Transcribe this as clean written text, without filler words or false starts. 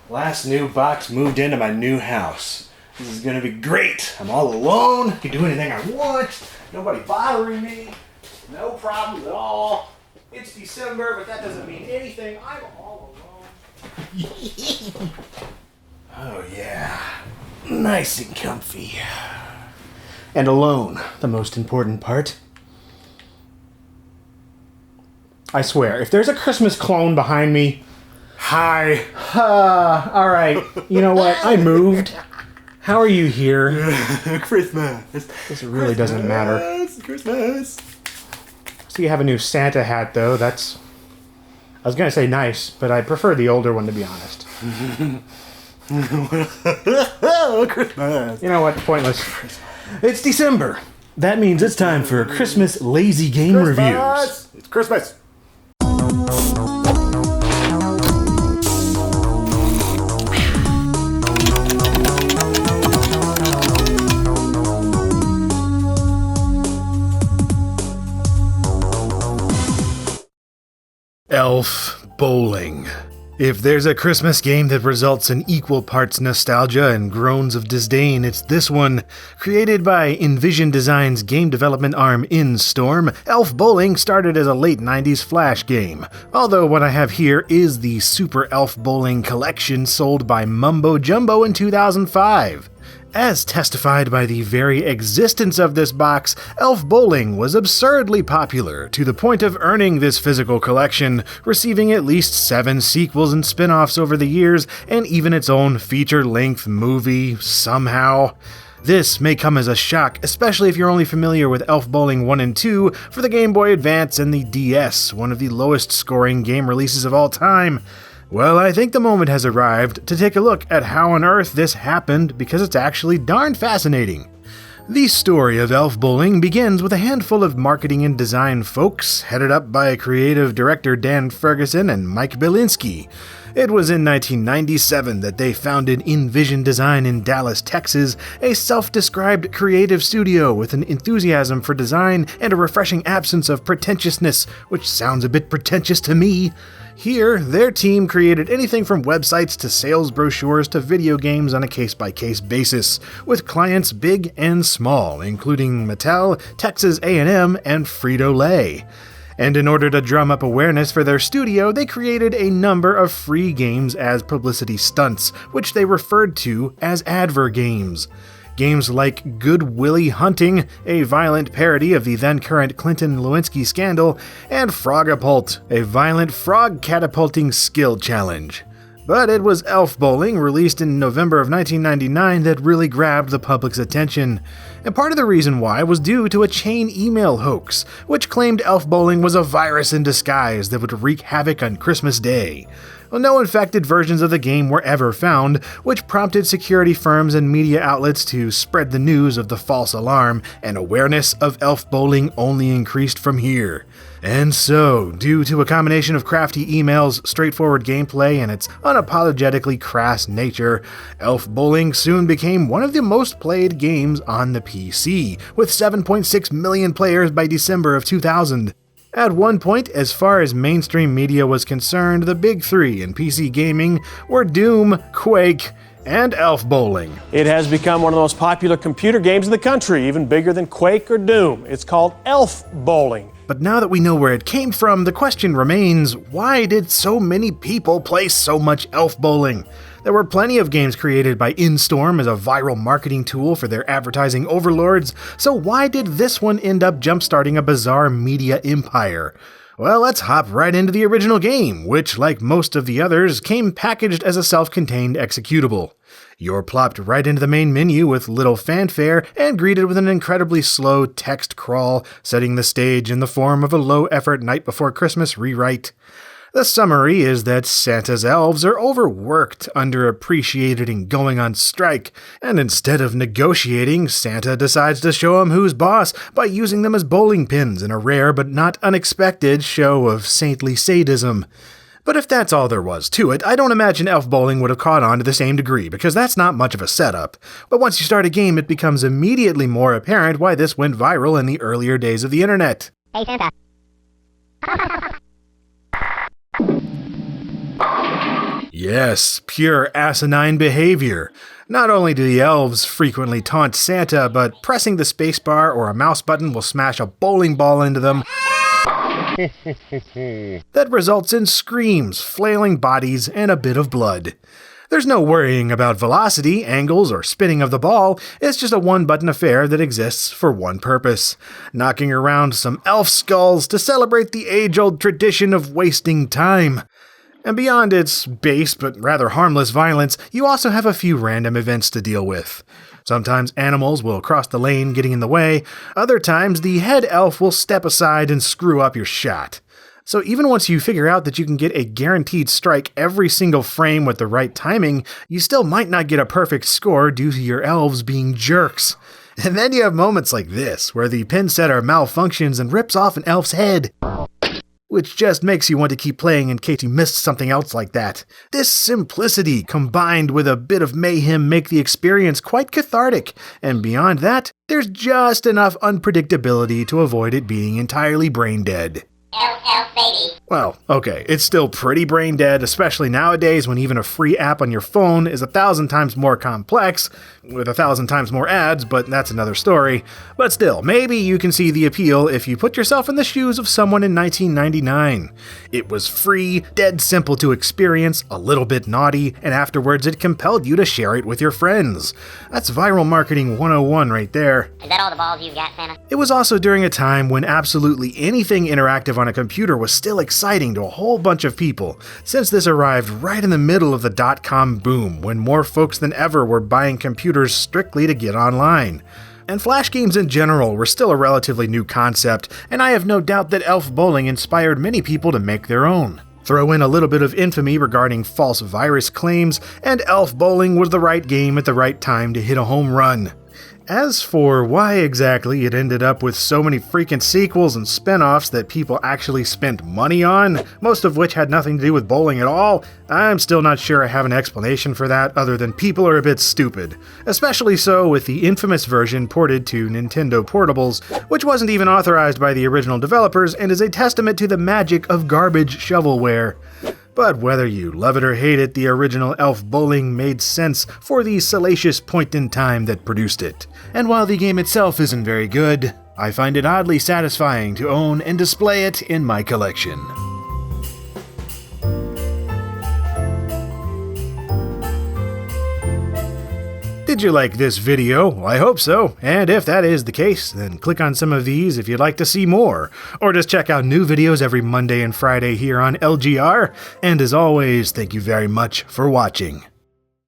Last new box moved into my new house. This is gonna be great. I'm all alone. I can do anything I want. Nobody bothering me. No problems at all. It's December, but that doesn't mean anything. I'm all alone. Oh yeah. Nice and comfy. And alone, the most important part. I swear, if there's a Christmas clone behind me, hi. All right. You know what? I moved. How are you here? Christmas. This really doesn't matter. Christmas. So you have a new Santa hat, though. I was going to say nice, but I prefer the older one, to be honest. Christmas. You know what? Pointless. It's December. That means it's time for Christmas lazy game reviews. It's Christmas. Elf Bowling. If there's a Christmas game that results in equal parts nostalgia and groans of disdain, it's this one. Created by Envision Design's game development arm InStorm, Elf Bowling started as a late 90s Flash game, although what I have here is the Super Elf Bowling collection sold by Mumbo Jumbo in 2005. As testified by the very existence of this box, Elf Bowling was absurdly popular, to the point of earning this physical collection, receiving at least 7 sequels and spin-offs over the years, and even its own feature-length movie, somehow. This may come as a shock, especially if you're only familiar with Elf Bowling 1 and 2 for the Game Boy Advance and the DS, one of the lowest scoring game releases of all time. Well, I think the moment has arrived to take a look at how on earth this happened, because it's actually darn fascinating. The story of Elf Bowling begins with a handful of marketing and design folks, headed up by creative director Dan Ferguson and Mike Bielinski. It was in 1997 that they founded Envision Design in Dallas, Texas, a self-described creative studio with an enthusiasm for design and a refreshing absence of pretentiousness, which sounds a bit pretentious to me. Here, their team created anything from websites to sales brochures to video games on a case-by-case basis, with clients big and small, including Mattel, Texas A&M, and Frito-Lay. And in order to drum up awareness for their studio, they created a number of free games as publicity stunts, which they referred to as adver games. Games like Good Willie Hunting, a violent parody of the then-current Clinton-Lewinsky scandal, and Frogapult, a violent frog catapulting skill challenge. But it was Elf Bowling, released in November of 1999, that really grabbed the public's attention. And part of the reason why was due to a chain email hoax, which claimed Elf Bowling was a virus in disguise that would wreak havoc on Christmas Day. Well, no infected versions of the game were ever found, which prompted security firms and media outlets to spread the news of the false alarm, and awareness of Elf Bowling only increased from here. And so, due to a combination of crafty emails, straightforward gameplay, and its unapologetically crass nature, Elf Bowling soon became one of the most played games on the PC, with 7.6 million players by December of 2000. At one point, as far as mainstream media was concerned, the big three in PC gaming were Doom, Quake, and Elf Bowling. It has become one of the most popular computer games in the country, even bigger than Quake or Doom. It's called Elf Bowling. But now that we know where it came from, the question remains, why did so many people play so much Elf Bowling? There were plenty of games created by InStorm as a viral marketing tool for their advertising overlords, so why did this one end up jumpstarting a bizarre media empire? Well, let's hop right into the original game, which, like most of the others, came packaged as a self-contained executable. You're plopped right into the main menu with little fanfare and greeted with an incredibly slow text crawl, setting the stage in the form of a low-effort Night Before Christmas rewrite. The summary is that Santa's elves are overworked, underappreciated, and going on strike, and instead of negotiating, Santa decides to show them who's boss by using them as bowling pins in a rare but not unexpected show of saintly sadism. But if that's all there was to it, I don't imagine Elf Bowling would have caught on to the same degree, because that's not much of a setup. But once you start a game, it becomes immediately more apparent why this went viral in the earlier days of the internet. Hey, Santa. Yes, pure asinine behavior. Not only do the elves frequently taunt Santa, but pressing the spacebar or a mouse button will smash a bowling ball into them. That results in screams, flailing bodies, and a bit of blood. There's no worrying about velocity, angles, or spinning of the ball. It's just a one-button affair that exists for one purpose: knocking around some elf skulls to celebrate the age-old tradition of wasting time. And beyond its base but rather harmless violence, you also have a few random events to deal with. Sometimes animals will cross the lane, getting in the way. Other times, the head elf will step aside and screw up your shot. So even once you figure out that you can get a guaranteed strike every single frame with the right timing, you still might not get a perfect score due to your elves being jerks. And then you have moments like this, where the pin setter malfunctions and rips off an elf's head, which just makes you want to keep playing in case you missed something else like that. This simplicity, combined with a bit of mayhem, make the experience quite cathartic, and beyond that, there's just enough unpredictability to avoid it being entirely brain dead. Elf baby. Well, okay, it's still pretty brain dead, especially nowadays when even a free app on your phone is 1,000 times more complex, with 1,000 times more ads, but that's another story. But still, maybe you can see the appeal if you put yourself in the shoes of someone in 1999. It was free, dead simple to experience, a little bit naughty, and afterwards it compelled you to share it with your friends. That's viral marketing 101 right there. Is that all the balls you've got, Santa? It was also during a time when absolutely anything interactive on a computer was still exciting to a whole bunch of people, since this arrived right in the middle of the dot-com boom, when more folks than ever were buying computers strictly to get online. And Flash games in general were still a relatively new concept, and I have no doubt that Elf Bowling inspired many people to make their own. Throw in a little bit of infamy regarding false virus claims, and Elf Bowling was the right game at the right time to hit a home run. As for why exactly it ended up with so many freaking sequels and spin-offs that people actually spent money on, most of which had nothing to do with bowling at all, I'm still not sure I have an explanation for that other than people are a bit stupid. Especially so with the infamous version ported to Nintendo Portables, which wasn't even authorized by the original developers and is a testament to the magic of garbage shovelware. But whether you love it or hate it, the original Elf Bowling made sense for the salacious point in time that produced it. And while the game itself isn't very good, I find it oddly satisfying to own and display it in my collection. Did you like this video? Well, I hope so, and if that is the case, then click on some of these if you'd like to see more, or just check out new videos every Monday and Friday here on LGR, and as always, thank you very much for watching.